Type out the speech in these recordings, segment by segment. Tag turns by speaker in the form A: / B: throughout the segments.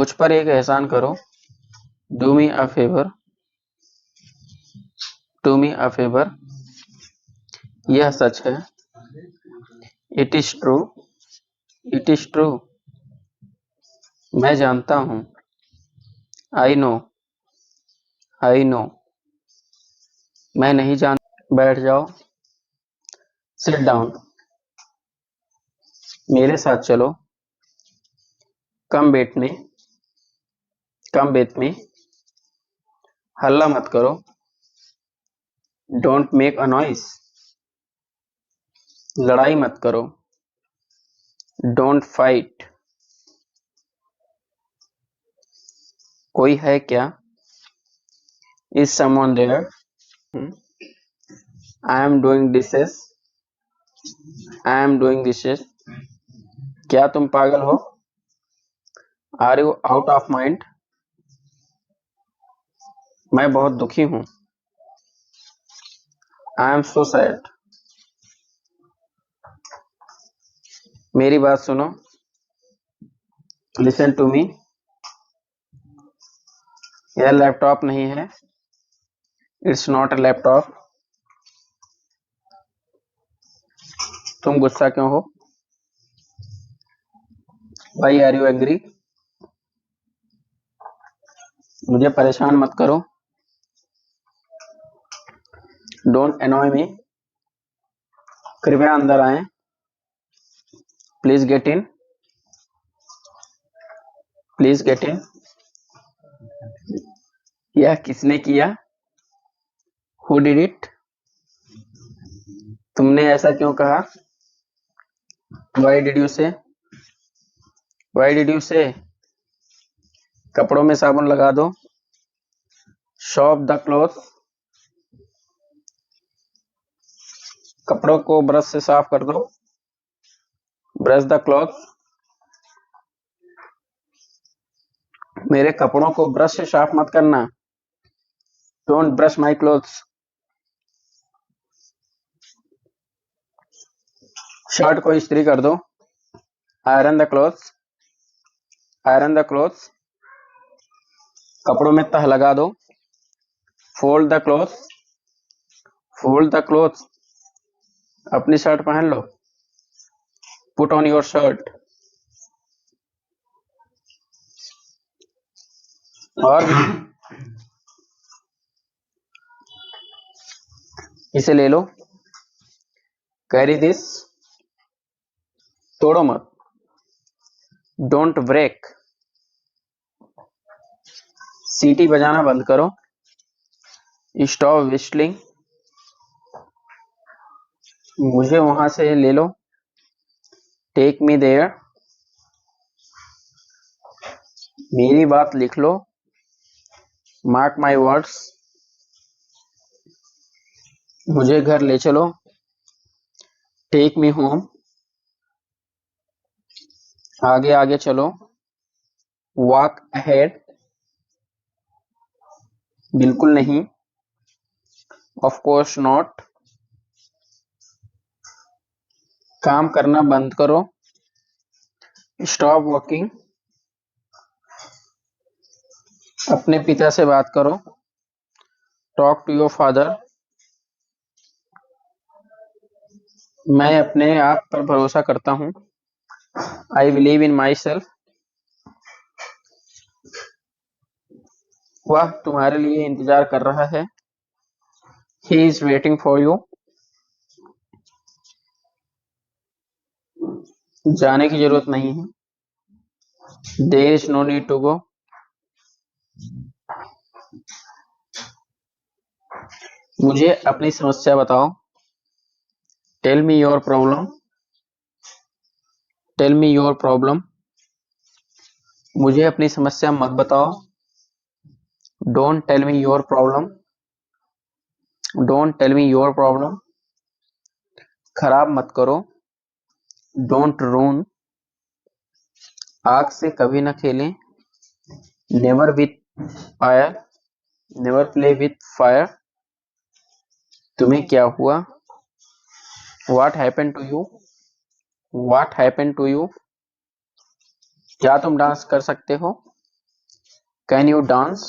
A: मुझ पर एक एहसान करो, do me a favour, do me a favour. यह सच है, it is true, it is true. मैं जानता हूँ, आई नो, आई नो। मैं नहीं जान, बैठ जाओ, सिट डाउन। मेरे साथ चलो, कम बेट में, कम बेत में। हल्ला मत करो, डोंट मेक अ नॉइस। लड़ाई मत करो, डोंट फाइट। कोई है क्या, is someone there. I am doing dishes, I am doing dishes. क्या तुम पागल हो, are you out of mind. मैं बहुत दुखी हूँ, आई एम सो सैड। मेरी बात सुनो, लिसन टू मी। यह लैपटॉप नहीं है, इट्स नॉट अ लैपटॉप। तुम गुस्सा क्यों हो, वाई आर यू एग्री। मुझे परेशान मत करो, डोंट एनॉय मी। कृपया अंदर आए, please get in, please get in. यह किसने किया, हु डिड इट। तुमने ऐसा क्यों कहा, वाई डिड यू से, वाई डिड यू से। कपड़ों में साबुन लगा दो, शॉप द क्लॉथ। कपड़ों को ब्रश से साफ कर दो, ब्रश द क्लॉथ। मेरे कपड़ों को ब्रश से साफ मत करना, don't brush my clothes. Shirt को इस्त्री कर दो, iron the clothes, iron the clothes. कपड़ों में तह लगा दो, fold the clothes, fold the clothes. अपनी शर्ट पहन लो, पुट ऑन योर शर्ट। और इसे ले लो, कैरी दिस। तोड़ो मत, डोंट ब्रेक। सीटी बजाना बंद करो, स्टॉप विस्टलिंग। मुझे वहां से ले लो, टेक मी देयर। मेरी बात लिख लो, मार्क माई वर्ड्स। मुझे घर ले चलो, टेक मी होम। आगे आगे चलो, वॉक अहेड। बिल्कुल नहीं, ऑफ कोर्स नॉट। काम करना बंद करो, स्टॉप वर्किंग। अपने पिता से बात करो, टॉक टू योर फादर। मैं अपने आप पर भरोसा करता हूँ, I believe in my self. वह तुम्हारे लिए इंतजार कर रहा है, he is waiting for you. जाने की जरूरत नहीं है, there is no need to go. मुझे अपनी समस्या बताओ, tell me your problem, tell me your problem. मुझे अपनी समस्या मत बताओ, don't tell me your problem, don't tell me your problem. खराब मत करो, डोंट रून। आग से कभी न खेलें, never with fire, never play with fire. तुम्हें क्या हुआ, what happened to you, what happened to you. क्या तुम डांस कर सकते हो, can you dance?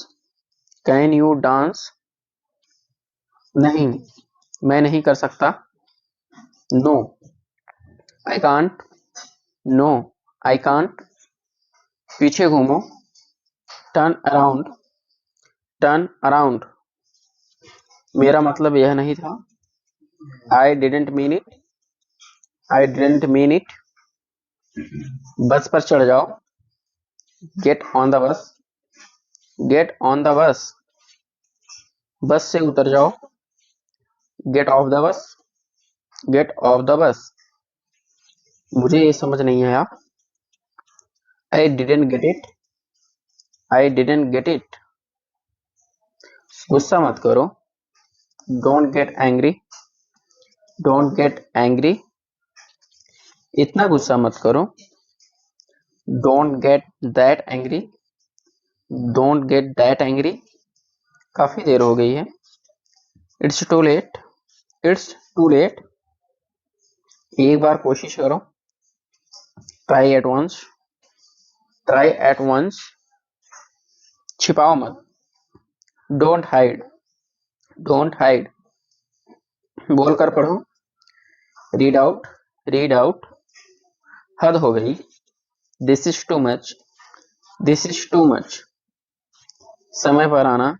A: Can you dance? नहीं, मैं नहीं कर सकता। No, I can't. No, I can't. पीछे घूमो। Turn around. Turn around. मेरा मतलब यह नहीं था। I didn't mean it. I didn't mean it. Bus पर चढ़ जाओ। Get on the bus. Get on the bus. Bus से उतर जाओ। Get off the bus. Get off the bus. मुझे ये समझ नहीं आया। I didn't get it. I didn't get it. गुस्सा मत करो। Don't get angry. Don't get angry. इतना गुस्सा मत करो। Don't get that angry. Don't get that angry. काफी देर हो गई है। It's too late. It's too late. एक बार कोशिश करो। Try at once. Try at once. छिपाओ मत। Don't hide. Don't hide. बोल कर पढ़ो। Read out. Read out. हद हो गई। This is too much. This is too much. समय पर आना।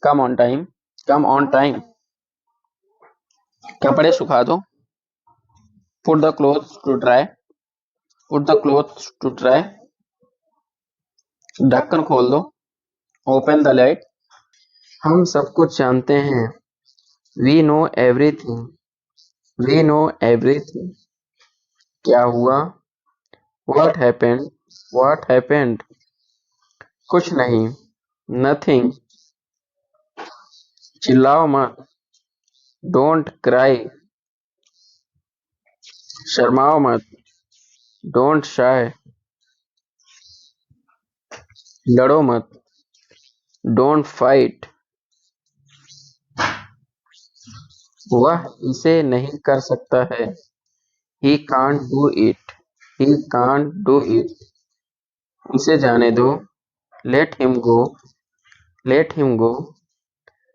A: Come on time. Come on time. कपड़े सुखा दो। Put the clothes to dry. Put the clothes to dry. ढक्कन खोल दो। Open the light. हम सब कुछ जानते हैं। We know everything. We know everything. क्या हुआ? What happened? What happened? कुछ नहीं। नथिंग। चिल्लाओ मत। Don't cry. शर्माओ मत। Don't shy. लड़ो मत। Don't fight. वह इसे नहीं कर सकता है। He can't do it. He can't do it. उसे जाने दो। Let him go. Let him go.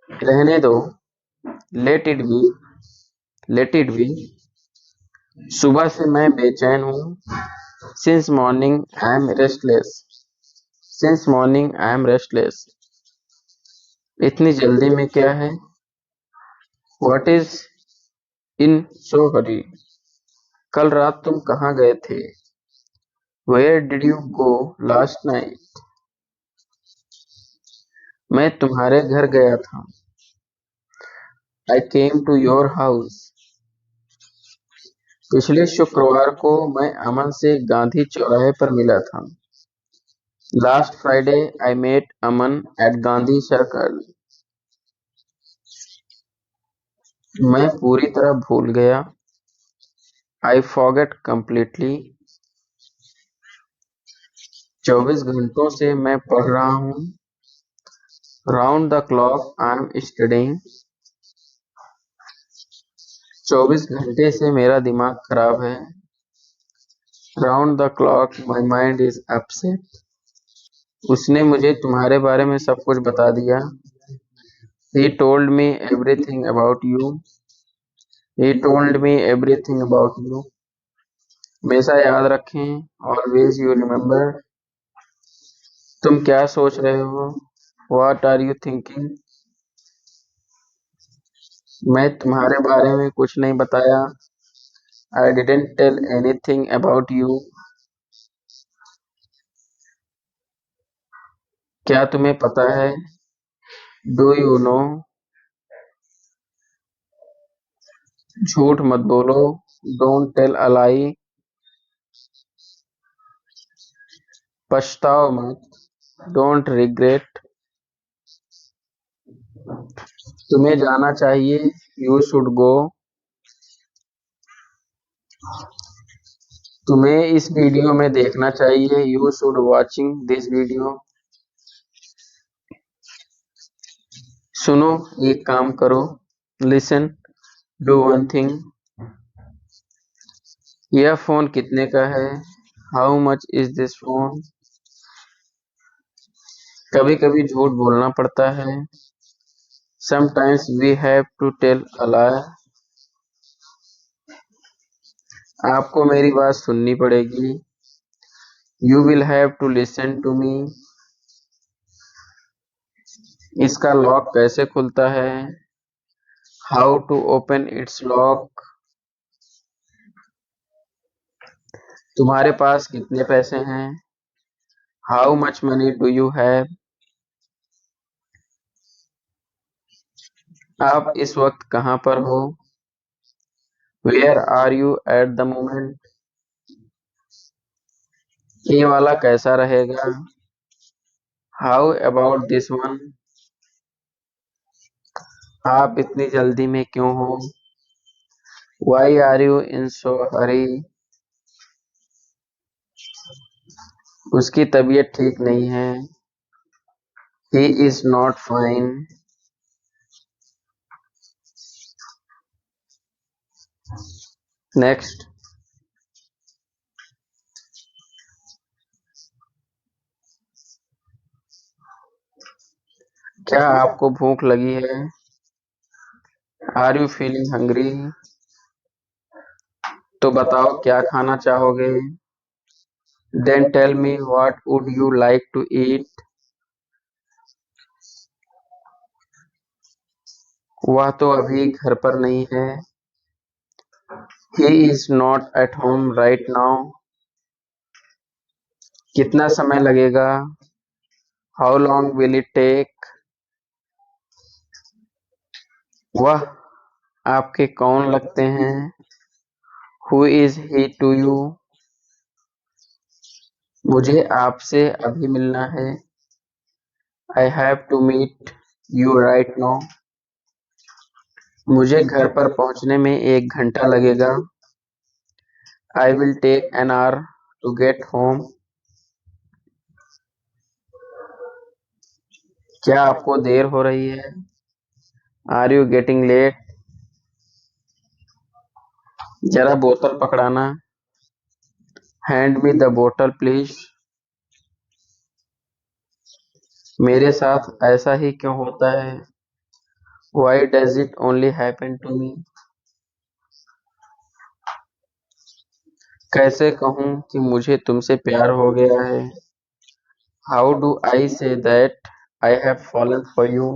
A: रहने दो। Let it be. Let it be. सुबह से मैं बेचैन हूँ। Since morning I am restless. Since morning I am restless. इतनी जल्दी में क्या है? What is in so hurry? कल रात तुम कहाँ गए थे? Where did you go last night? मैं तुम्हारे घर गया था। I came to your house. पिछले शुक्रवार को मैं अमन से गांधी चौराहे पर मिला था। Last Friday I met Aman at Gandhi circle. मैं पूरी तरह भूल गया। I forget completely. 24 घंटों से मैं पढ़ रहा हूँ। Round the clock I am studying. 24 घंटे से मेरा दिमाग खराब है। Round the clock my mind is upset. उसने मुझे तुम्हारे बारे में सब कुछ बता दिया। He told me everything about you. He told me everything about you. हमेशा याद रखें। Always you remember. तुम क्या सोच रहे हो? What are you thinking? मैं तुम्हारे बारे में कुछ नहीं बताया। I didn't tell anything about you. क्या तुम्हें पता है? Do you know? झूठ मत बोलो। Don't tell a lie. पछताओ मत। Don't regret. तुम्हें जाना चाहिए। You should go. तुम्हें इस वीडियो में देखना चाहिए। You should watching this video. सुनो, एक काम करो। Listen, do one thing. यह फोन कितने का है? How much is this phone? कभी कभी झूठ बोलना पड़ता है। Sometimes we have to tell a lie. आपको मेरी बात सुननी पड़ेगी। You will have to listen to me. इसका लॉक कैसे खुलता है? How to open its lock. तुम्हारे पास कितने पैसे हैं? How much money do you have? आप इस वक्त कहाँ पर हो? Where are you at the moment? ये वाला कैसा रहेगा? How about this one? आप इतनी जल्दी में क्यों हो? Why are you in so hurry? उसकी तबीयत ठीक नहीं है। He is not fine. Next. क्या आपको भूख लगी है? Are you feeling hungry? तो बताओ क्या खाना चाहोगे? Then tell me what would you like to eat? वह तो अभी घर पर नहीं है। He is not at home right now. कितना समय लगेगा? How long will it take? वह आपके कौन लगते हैं? Who is he to you? मुझे आपसे अभी मिलना है। I have to meet you right now. मुझे घर पर पहुंचने में 1 घंटा लगेगा। I will take an hour to get home. क्या आपको देर हो रही है? Are you getting late? जरा बोतल पकड़ाना। Hand me the bottle please. मेरे साथ ऐसा ही क्यों होता है? Why does it only happen to me? कैसे कहूँ कि मुझे तुमसे प्यार हो गया है? How do I say that I have fallen for you?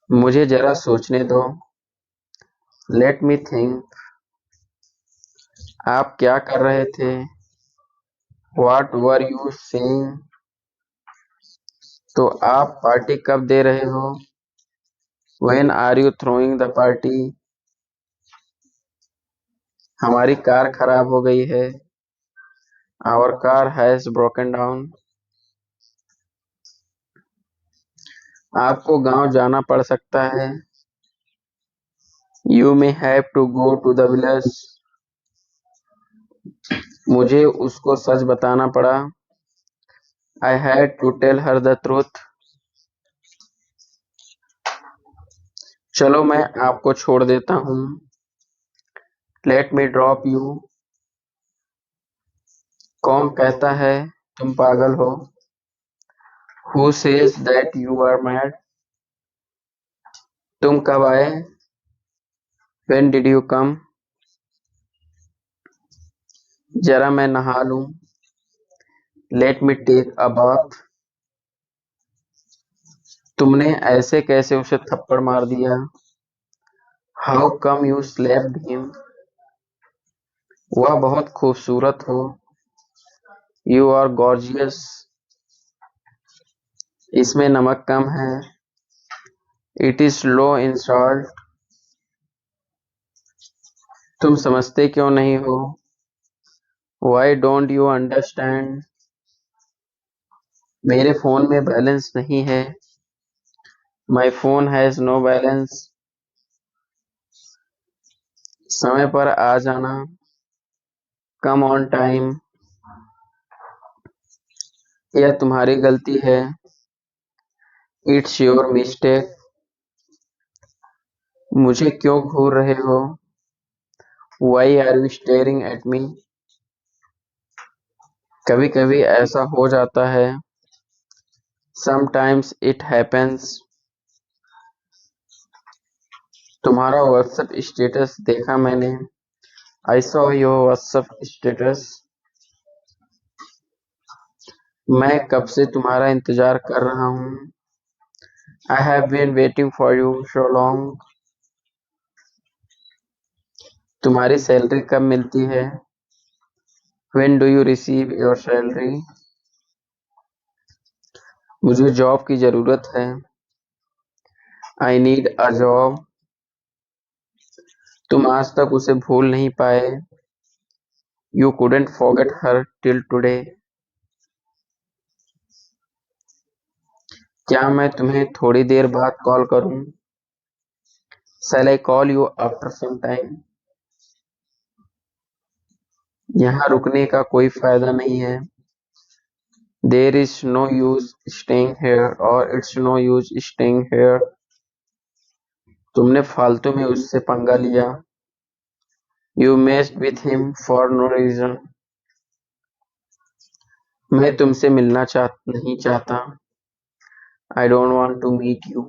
A: मुझे जरा सोचने दो। Let me think. आप क्या कर रहे थे? What were you saying? तो आप पार्टी कब दे रहे हो? When are you throwing the party? हमारी कार खराब हो गई है। Our car has broken down. आपको गांव जाना पड़ सकता है। You may have to go to the village. मुझे उसको सच बताना पड़ा। I had to tell her the truth. चलो मैं आपको छोड़ देता हूँ। Let me drop you. कौन कहता है तुम पागल हो? Who says that you are mad? तुम कब आए? When did you come? जरा मैं नहा लूं। Let me take a bath. तुमने ऐसे कैसे उसे थप्पड़ मार दिया? How come you slapped him? वह बहुत खूबसूरत हो। You are gorgeous. इसमें नमक कम है। It is low in salt. तुम समझते क्यों नहीं हो? Why don't you understand? मेरे फोन में बैलेंस नहीं है। My phone has no balance. समय पर आ जाना। Come on time. यह तुम्हारी गलती है। It's your mistake. मुझे क्यों घूर रहे हो? Why are you staring at me? कभी कभी ऐसा हो जाता है। Sometimes it happens. तुम्हारा व्हाट्सएप स्टेटस देखा मैंने। I saw your WhatsApp status. मैं कब से तुम्हारा इंतजार कर रहा हूँ। I have been waiting for you so long. तुम्हारी सैलरी कब मिलती है। When do you receive your salary. मुझे जॉब की जरूरत है। I need a job. तुम आज तक उसे भूल नहीं पाए। You couldn't forget her till today. क्या मैं तुम्हें थोड़ी देर बाद कॉल करूं। Shall I call you after some time. यहाँ रुकने का कोई फायदा नहीं है। There is no use staying here और it's no use staying here. तुमने फालतू में उससे पंगा लिया। You messed with him for no reason. मैं तुमसे मिलना नहीं चाहता। I don't want to meet you.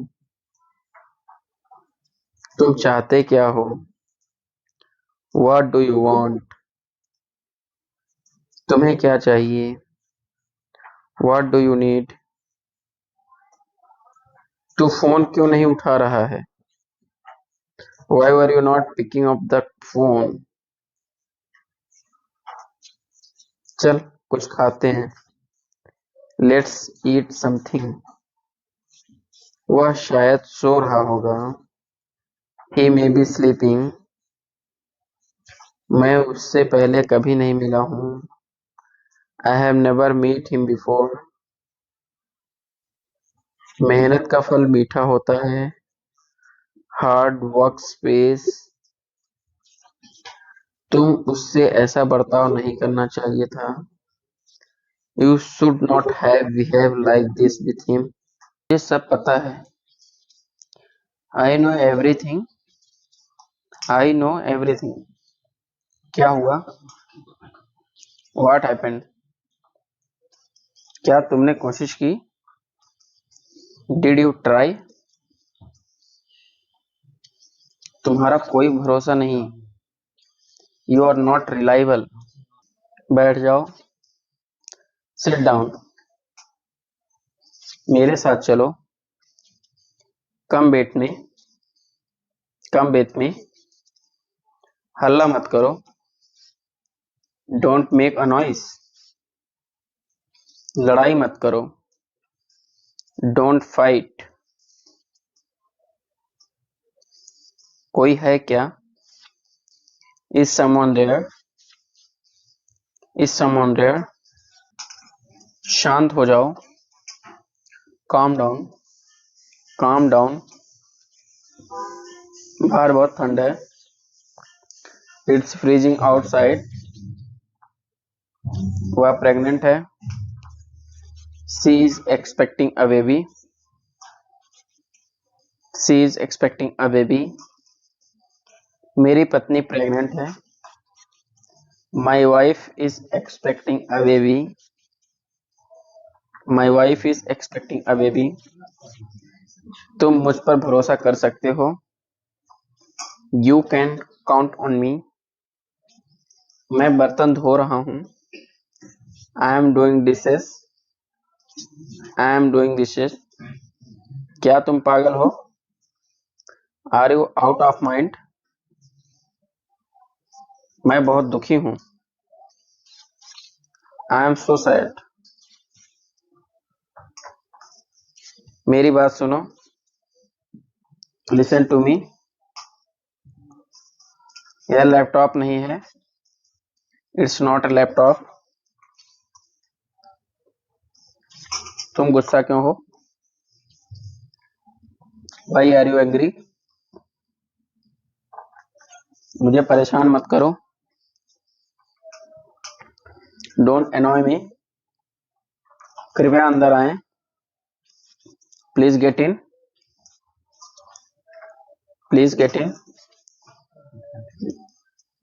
A: तुम चाहते क्या हो। What do you want. तुम्हें क्या चाहिए। What do you need. तू फोन क्यों नहीं उठा रहा है। Why were you not picking up the phone. चल कुछ खाते हैं। Let's eat something. वह शायद सो रहा होगा। He may be sleeping. मैं उससे पहले कभी नहीं मिला हूँ। I have never meet him before. मेहनत का फल मीठा होता है। Hard work pays. तुम उससे ऐसा बर्ताव नहीं करना चाहिए था। You should not have behave like this with him. ये सब पता है। I know everything. I know everything. क्या हुआ। What happened. क्या तुमने कोशिश की। Did you try. तुम्हारा कोई भरोसा नहीं। You are not reliable. बैठ जाओ। Sit down. मेरे साथ चलो। कम बैठने। कम बेत में। हल्ला मत करो। Don't make a noise. लड़ाई मत करो। Don't fight. कोई है क्या। Is someone there. Is someone there. शांत हो जाओ। Calm down. Calm down. बाहर बहुत ठंड है। It's freezing outside. वह प्रेग्नेंट है। She is expecting a baby. She is expecting a baby. मेरी पत्नी प्रेग्नेंट है। My wife is expecting a baby. My wife is expecting a baby. तुम मुझ पर भरोसा कर सकते हो। You can count on me. मैं बर्तन धो रहा हूँ। I am doing dishes. I am doing dishes. क्या तुम पागल हो। Are you out of mind. मैं बहुत दुखी हूँ। I am so sad. मेरी बात सुनो। Listen to me. यह लैपटॉप नहीं है। It's not a laptop. तुम गुस्सा क्यों हो। Why are you angry. मुझे परेशान मत करो। Don't annoy me. कृपया अंदर आए। Please get in. Please get in.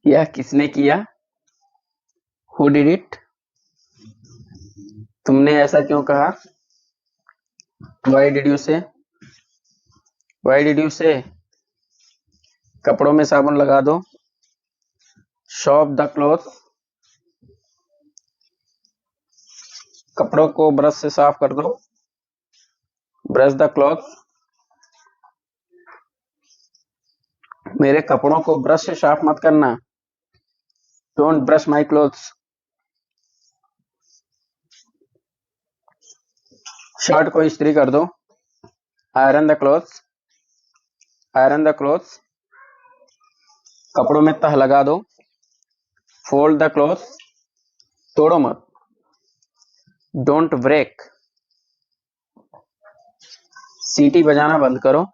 A: यह किसने किया। Who did it. तुमने ऐसा क्यों कहा? Why did you say? Why did you say? कपड़ों में साबुन लगा दो। Soap the clothes। कपड़ों को ब्रश से साफ कर दो। Brush the clothes। मेरे कपड़ों को ब्रश से साफ मत करना। Don't brush my clothes। Shirt को इस्त्री कर दो। Iron the clothes। Iron the clothes। कपड़ों में तह लगा दो। Fold the clothes। तोड़ो मत। Don't break। सीटी बजाना बंद करो।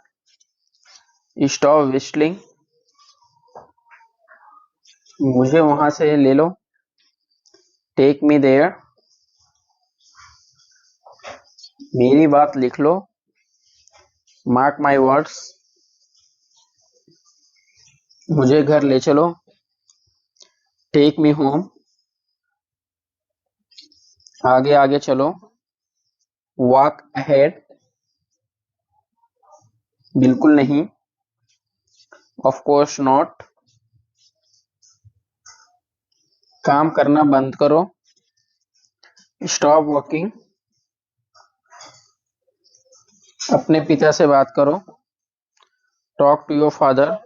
A: Stop whistling। मुझे वहां से ले लो। Take me there। मेरी बात लिख लो। Mark my words। मुझे घर ले चलो। Take me home। आगे आगे चलो। Walk ahead। बिल्कुल नहीं। Of course not। काम करना बंद करो। Stop working। अपने पिता से बात करो। Talk to your father।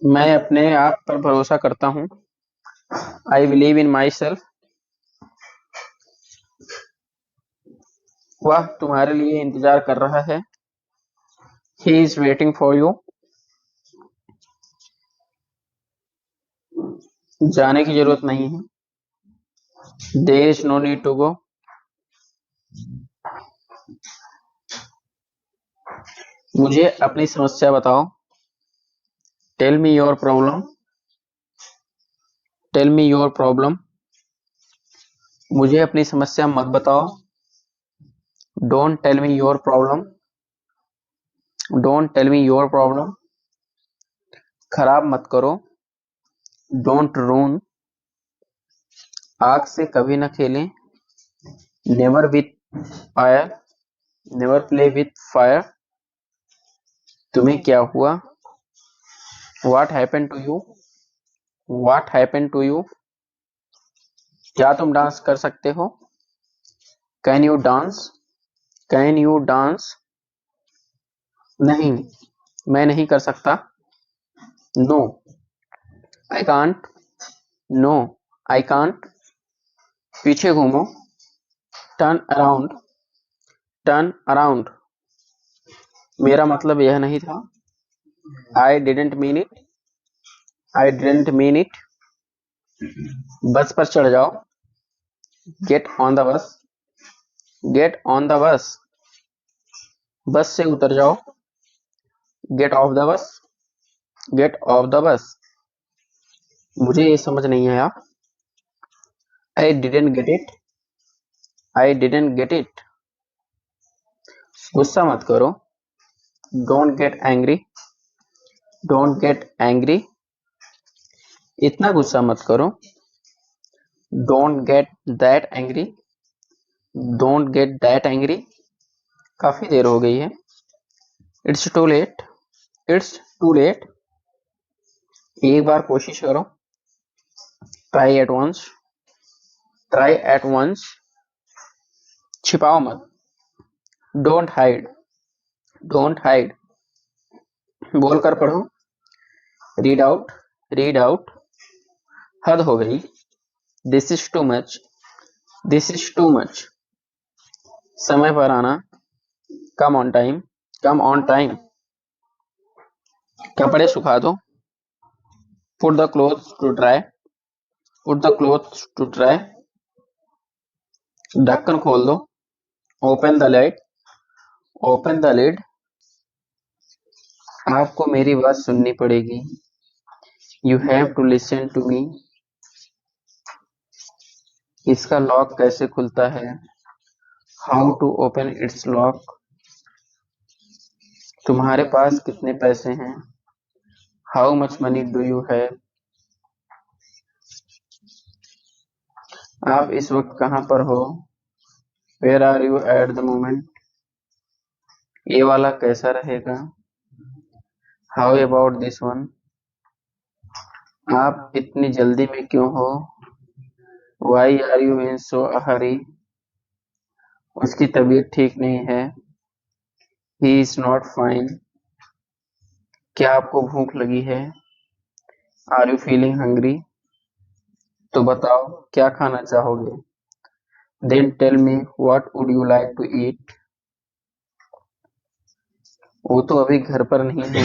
A: मैं अपने आप पर भरोसा करता हूँ। I believe in myself। वह तुम्हारे लिए इंतजार कर रहा है। He is waiting for you। जाने की जरूरत नहीं है। There is no need to go। मुझे अपनी समस्या बताओ। Tell me your problem। Tell me your problem। मुझे अपनी समस्या मत बताओ। Don't tell me your problem। Don't tell me your problem। खराब मत करो। Don't ruin। आग से कभी न खेलें। Never with fire। Never play with fire। तुम्हें क्या हुआ? What happened to you? What happened to you? क्या तुम डांस कर सकते हो? Can you dance? Can you dance? नहीं, मैं नहीं कर सकता। No, I can't। No, I can't। पीछे घूमो। Turn around। Turn around। मेरा मतलब यह नहीं था। I didn't mean it। I didn't mean it। बस पर चढ़ जाओ। Get on the bus। Get on the bus। बस से उतर जाओ। Get off the bus। Get off the bus। मुझे ये समझ नहीं आया। I didn't get it। I didn't get it। गुस्सा मत करो। Don't get angry। Don't get angry। इतना गुस्सा मत करो। Don't get that angry। Don't get that angry। काफी देर हो गई है। It's too late। It's too late। एक बार कोशिश करो। Try at once। Try at once। छिपाओ मत। Don't hide। Don't hide। बोलकर पढ़ो। Read out। Read out। हद हो गई। This is too much। This is too much। समय पर आना। Come on time। Come on time। कपड़े सुखा दो। Put the clothes to dry। Put the clothes to dry। ढक्कन खोल दो। Open the lid। Open the lid। आपको मेरी बात सुननी पड़ेगी। You have to listen to me। इसका लॉक कैसे खुलता है? How to open its lock। तुम्हारे पास कितने पैसे हैं? How much money do you have। आप इस वक्त कहाँ पर हो? Where are you at the moment? ये वाला कैसा रहेगा? How about this one? आप इतनी जल्दी में क्यों हो? Why are you in so hurry? उसकी तबीयत ठीक नहीं है। He is not fine. क्या आपको भूख लगी है? Are you feeling hungry? तो बताओ क्या खाना चाहोगे? Then tell me what would you like to eat? वो तो अभी घर पर नहीं है।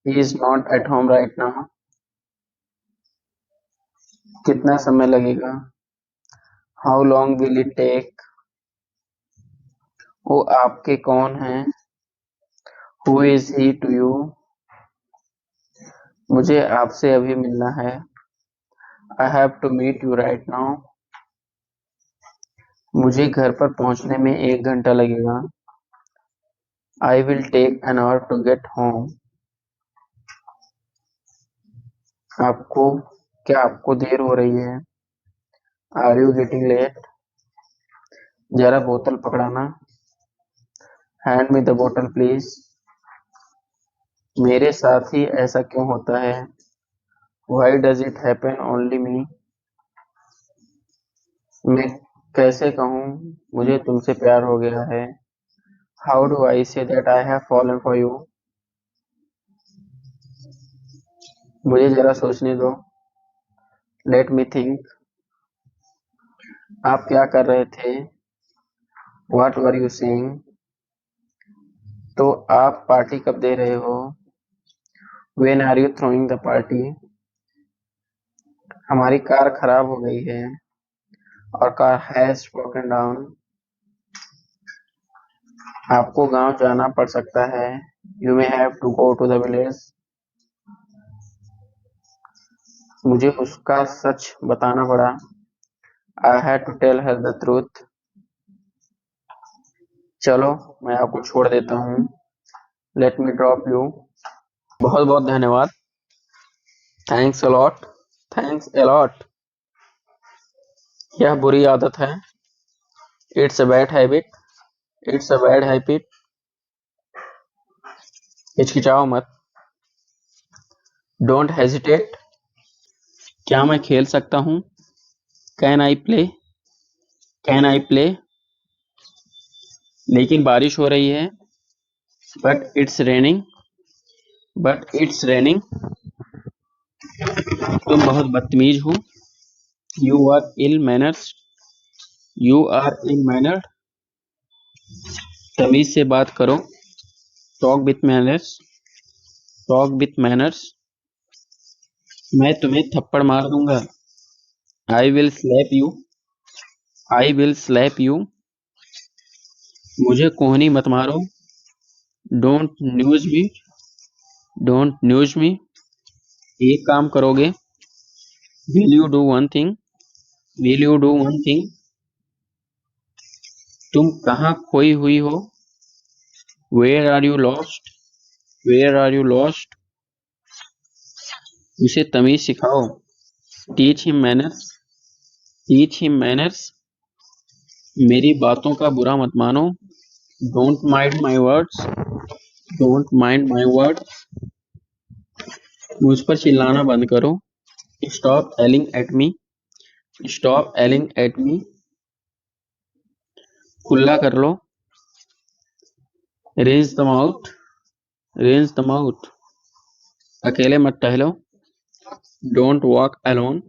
A: He is not at home right now. कितना समय लगेगा? How long will it take? वो आपके कौन है? Who is he to you? मुझे आपसे अभी मिलना है। I have to meet you right now. मुझे घर पर पहुंचने में 1 घंटा लगेगा। I will take an hour to get home. आपको क्या आपको देर हो रही है? Are you getting late? जरा बोतल पकड़ाना। Hand me the bottle please. मेरे साथ ही ऐसा क्यों होता है? Why does it happen only me? मैं कैसे कहूँ मुझे तुमसे प्यार हो गया है? How do I say that I have fallen for you? मुझे जरा सोचने दो। Let me think. आप क्या कर रहे थे? What were you saying? तो आप पार्टी कब दे रहे हो? When are you throwing the party? हमारी कार खराब हो गई है। और कार हैज ब्रोकन डाउन। आपको गांव जाना पड़ सकता है। You may have to go to the village. मुझे उसका सच बताना पड़ा। I had to tell her the truth. चलो मैं आपको छोड़ देता हूँ। Let me drop you. बहुत बहुत धन्यवाद। Thanks a lot. Thanks a lot. यह बुरी आदत है। It's a bad habit. It's a bad habit. हिचकिचाओ मत। Don't hesitate. क्या मैं खेल सकता हूँ? Can I play? Can I play? लेकिन बारिश हो रही है। But it's raining. But it's raining. तुम बहुत बदतमीज हो। You are ill manners. You are ill mannered. तमीज से बात करो। Talk with manners. Talk with manners. मैं तुम्हें थप्पड़ मार दूंगा। I will slap you. I will slap you. मुझे कोहनी मत मारो। Don't nudge me. Don't nudge me. एक काम करोगे? Will you do one thing? Will you do one thing? तुम कहाँ खोई हुई हो? Where are you lost? Where are you lost? उसे तमीज सिखाओ। Teach him manners. Teach him manners. मेरी बातों का बुरा मत मानो। Don't mind my words. Don't mind my words. मुझ पर चिल्लाना बंद करो। Stop yelling at me. Stop yelling at me. कुल्ला कर लो। Rinse the mouth. Rinse the mouth. अकेले मत टहलो। Don't walk alone.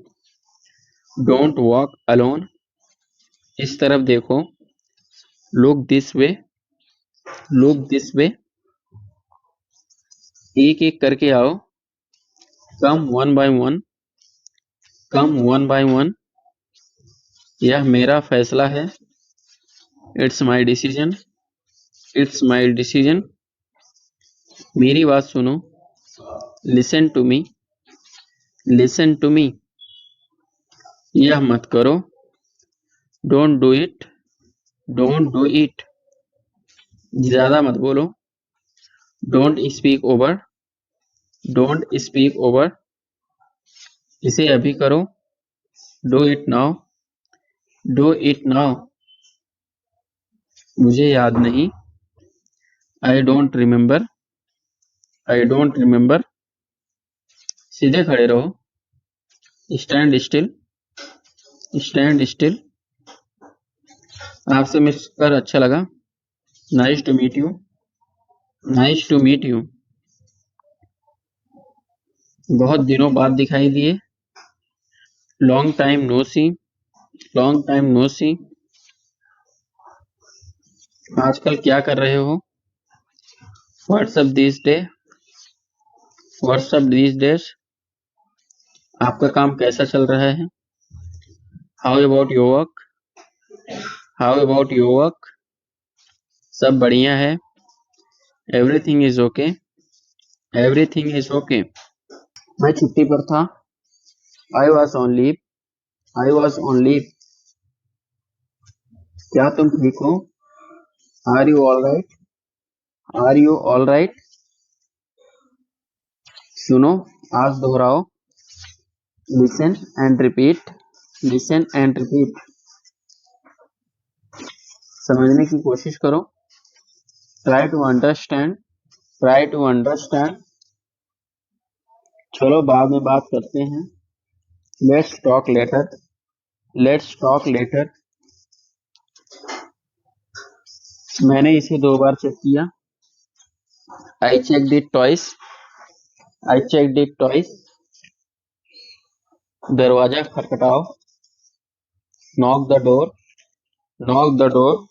A: Don't walk alone. इस तरफ देखो। Look this way. Look this way. एक एक करके आओ। Come one by one. Come one by one. यह मेरा फैसला है। It's my decision. It's my decision. मेरी बात सुनो। Listen to me. Listen to me. यह मत करो। Don't do it. Don't do it. ज्यादा मत बोलो। Don't speak over. Don't speak over. इसे अभी करो। Do it now. Do it now, मुझे याद नहीं। I don't remember, I don't remember. सीधे खड़े रहो। Stand still, stand still. आपसे मिलकर अच्छा लगा। Nice to meet you, nice to meet you. बहुत दिनों बाद दिखाई दिए। Long time no see, long time no see. आजकल क्या कर रहे हो? What's up this day, what's up this days. आपका काम कैसा चल रहा है? How about your work, how about your work. सब बढ़िया है। Everything is okay, everything is okay. मैं छुट्टी पर था। आई was on leave, I was on leave. क्या तुम ठीक हो? Are you all right, are you all right. सुनो, आज दोहराओ। Listen and repeat, listen and repeat. समझने की कोशिश करो। Try to understand, try to understand. चलो बाद में बात करते हैं। Let's talk later, let's talk later. मैंने इसे 2 बार चेक किया। I check it twice, I check it twice. दरवाजा खटखटाओ। Knock the door, knock the door.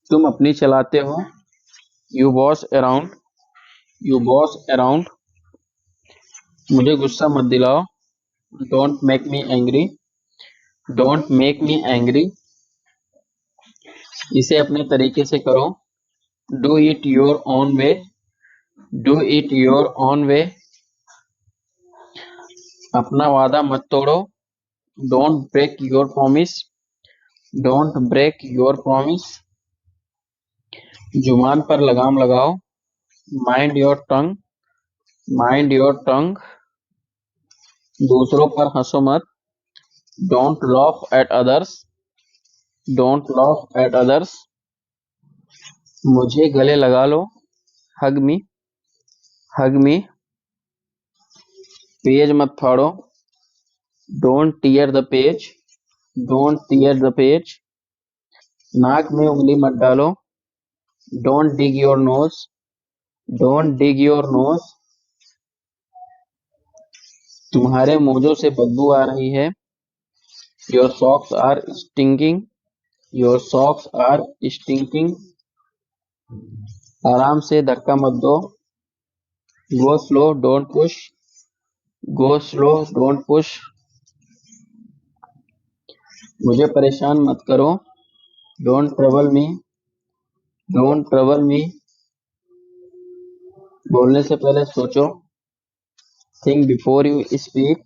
A: तुम अपनी चलाते हो। You boss around, you boss around. मुझे गुस्सा मत दिलाओ। Don't make me angry, don't make me angry. इसे अपने तरीके से करो। Do it your own way, do it your own way. अपना वादा मत तोड़ो। Don't break your promise, don't break your promise. जुबान पर लगाम लगाओ। Mind your tongue, mind your tongue. दूसरों पर हंसो मत। Don't laugh at others, don't laugh at others. मुझे गले लगा लो। हग मी, हग मी। पेज मत फाड़ो। Don't tear the page, don't tear the page. नाक में उंगली मत डालो। Don't dig your nose, don't dig your nose. तुम्हारे मोजों से बदबू आ रही है। Your socks are stinking, your socks are stinking. आराम से, धक्का मत दो। Go slow don't push, go slow don't push. मुझे परेशान मत करो। Don't trouble me, don't trouble me. बोलने से पहले सोचो। Think before you speak,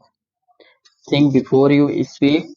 A: think before you speak.